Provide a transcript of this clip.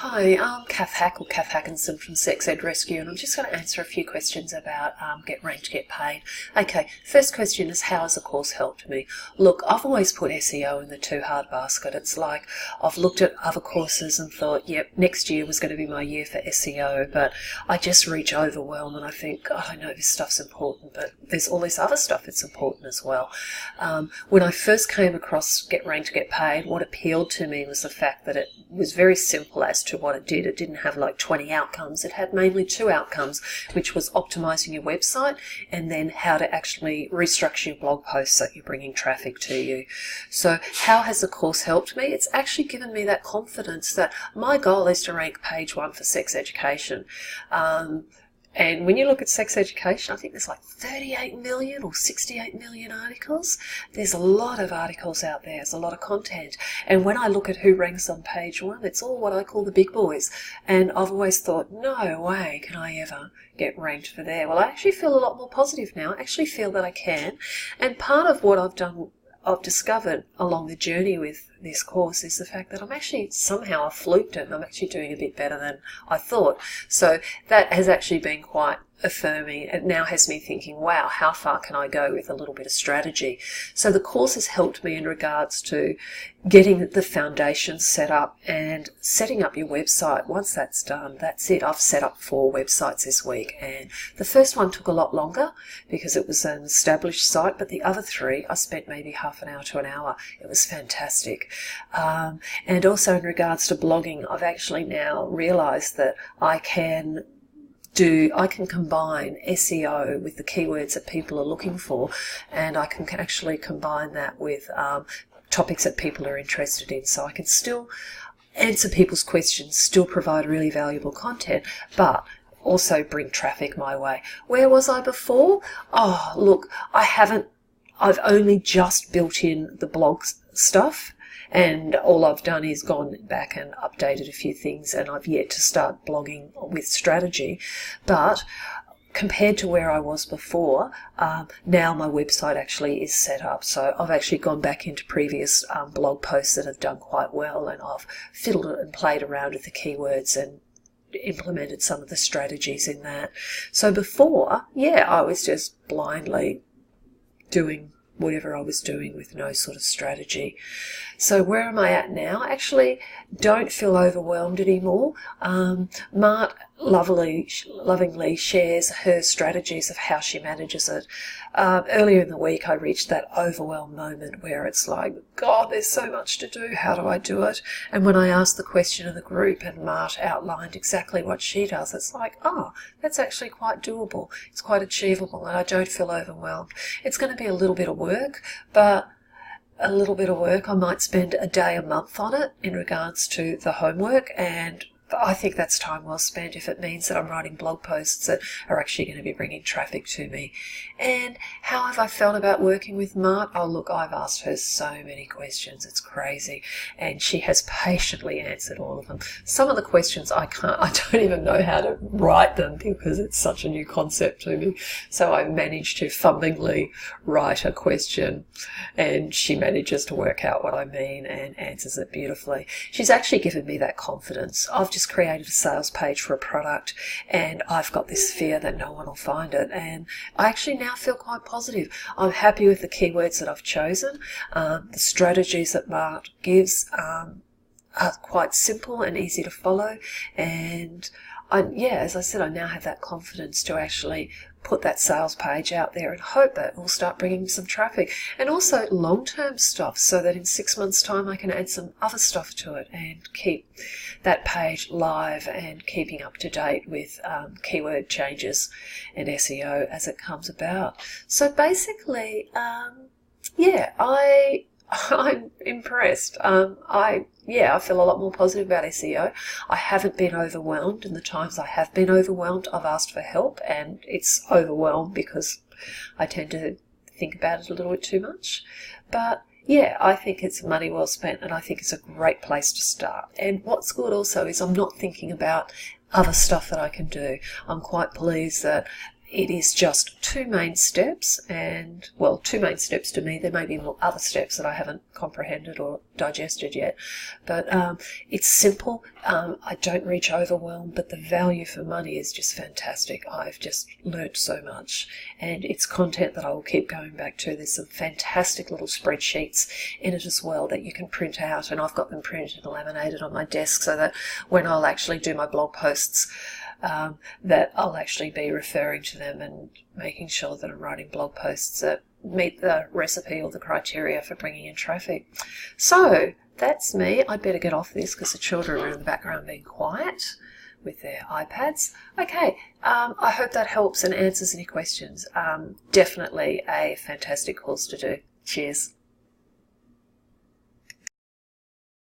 Hi, I'm Cath or Cath Hackinson from Sex Ed Rescue, and I'm just going to answer a few questions about Get Ranked, Get Paid. Okay, first question is, how has the course helped me? Look, I've always put SEO in the too hard basket. It's like I've looked at other courses and thought, yep, next year was going to be my year for SEO, but I just reach overwhelm and I think, oh, I know this stuff's important, but there's all this other stuff that's important as well. When I first came across Get Ranked, Get Paid, what appealed to me was the fact that it was very simple as to what it did. It didn't have like 20 outcomes. It had mainly two outcomes, which was optimizing your website and then how to actually restructure your blog posts so that you're bringing traffic to you. So how has the course helped me? It's actually given me that confidence that my goal is to rank page 1 for sex education. And when you look at sex education, I think there's like 38 million or 68 million articles. There's a lot of articles out there. There's a lot of content. And when I look at who ranks on page 1, it's all what I call the big boys. And I've always thought, no way can I ever get ranked for there. Well, I actually feel a lot more positive now. I actually feel that I can. And part of what I've discovered along the journey with this course is the fact that I'm actually somehow I fluked it and I'm actually doing a bit better than I thought. So that has actually been quite affirming. It now has me thinking, wow, how far can I go with a little bit of strategy? So the course has helped me in regards to getting the foundation set up and setting up your website. Once that's done, that's it. I've set up 4 websites this week, and the first one took a lot longer because it was an established site, but the other 3 I spent maybe half an hour to an hour. It was fantastic. And also in regards to blogging, I've actually now realized that I can combine SEO with the keywords that people are looking for, and I can actually combine that with topics that people are interested in. So I can still answer people's questions, still provide really valuable content, but also bring traffic my way. Where was I before? Oh, look, I've only just built in the blog stuff. And all I've done is gone back and updated a few things, and I've yet to start blogging with strategy. But compared to where I was before, now my website actually is set up. So I've actually gone back into previous blog posts that have done quite well, and I've fiddled and played around with the keywords and implemented some of the strategies in that. So before, I was just blindly doing whatever I was doing with no sort of strategy. So where am I at now? I actually don't feel overwhelmed anymore. Mart lovingly shares her strategies of how she manages it. Earlier in the week I reached that overwhelmed moment where it's like, God, there's so much to do. How do I do it? And when I asked the question in the group and Mart outlined exactly what she does, it's like, that's actually quite doable. It's quite achievable, and I don't feel overwhelmed. It's going to be a little bit of work, but I might spend a day a month on it in regards to the homework, and I think that's time well spent if it means that I'm writing blog posts that are actually going to be bringing traffic to me. And how have I felt about working with Mart? Oh, look, I've asked her so many questions. It's crazy. And she has patiently answered all of them. Some of the questions I don't even know how to write them because it's such a new concept to me. So I managed to fumblingly write a question, and she manages to work out what I mean and answers it beautifully. She's actually given me that confidence. I've just created a sales page for a product, and I've got this fear that no one will find it, and I actually now feel quite positive. I'm happy with the keywords that I've chosen. The strategies that Mart gives are quite simple and easy to follow, and as I said, I now have that confidence to actually put that sales page out there and hope that it will start bringing some traffic, and also long-term stuff, so that in 6 months' time I can add some other stuff to it and keep that page live and keeping up to date with keyword changes and SEO as it comes about. So basically, I'm impressed. I feel a lot more positive about SEO. I haven't been overwhelmed. In the times I have been overwhelmed, I've asked for help, and it's overwhelmed because I tend to think about it a little bit too much. But I think it's money well spent, and I think it's a great place to start. And what's good also is I'm not thinking about other stuff that I can do. I'm quite pleased that it is just 2 main steps, and, well, 2 main steps to me. There may be more other steps that I haven't comprehended or digested yet, but it's simple. I don't reach overwhelm, but the value for money is just fantastic. I've just learnt so much, and it's content that I will keep going back to. There's some fantastic little spreadsheets in it as well that you can print out, and I've got them printed and laminated on my desk so that when I'll actually do my blog posts, that I'll actually be referring to them and making sure that I'm writing blog posts that meet the recipe or the criteria for bringing in traffic. So that's me. I'd better get off this because the children are in the background being quiet with their iPads. Okay, I hope that helps and answers any questions. Definitely a fantastic course to do. Cheers.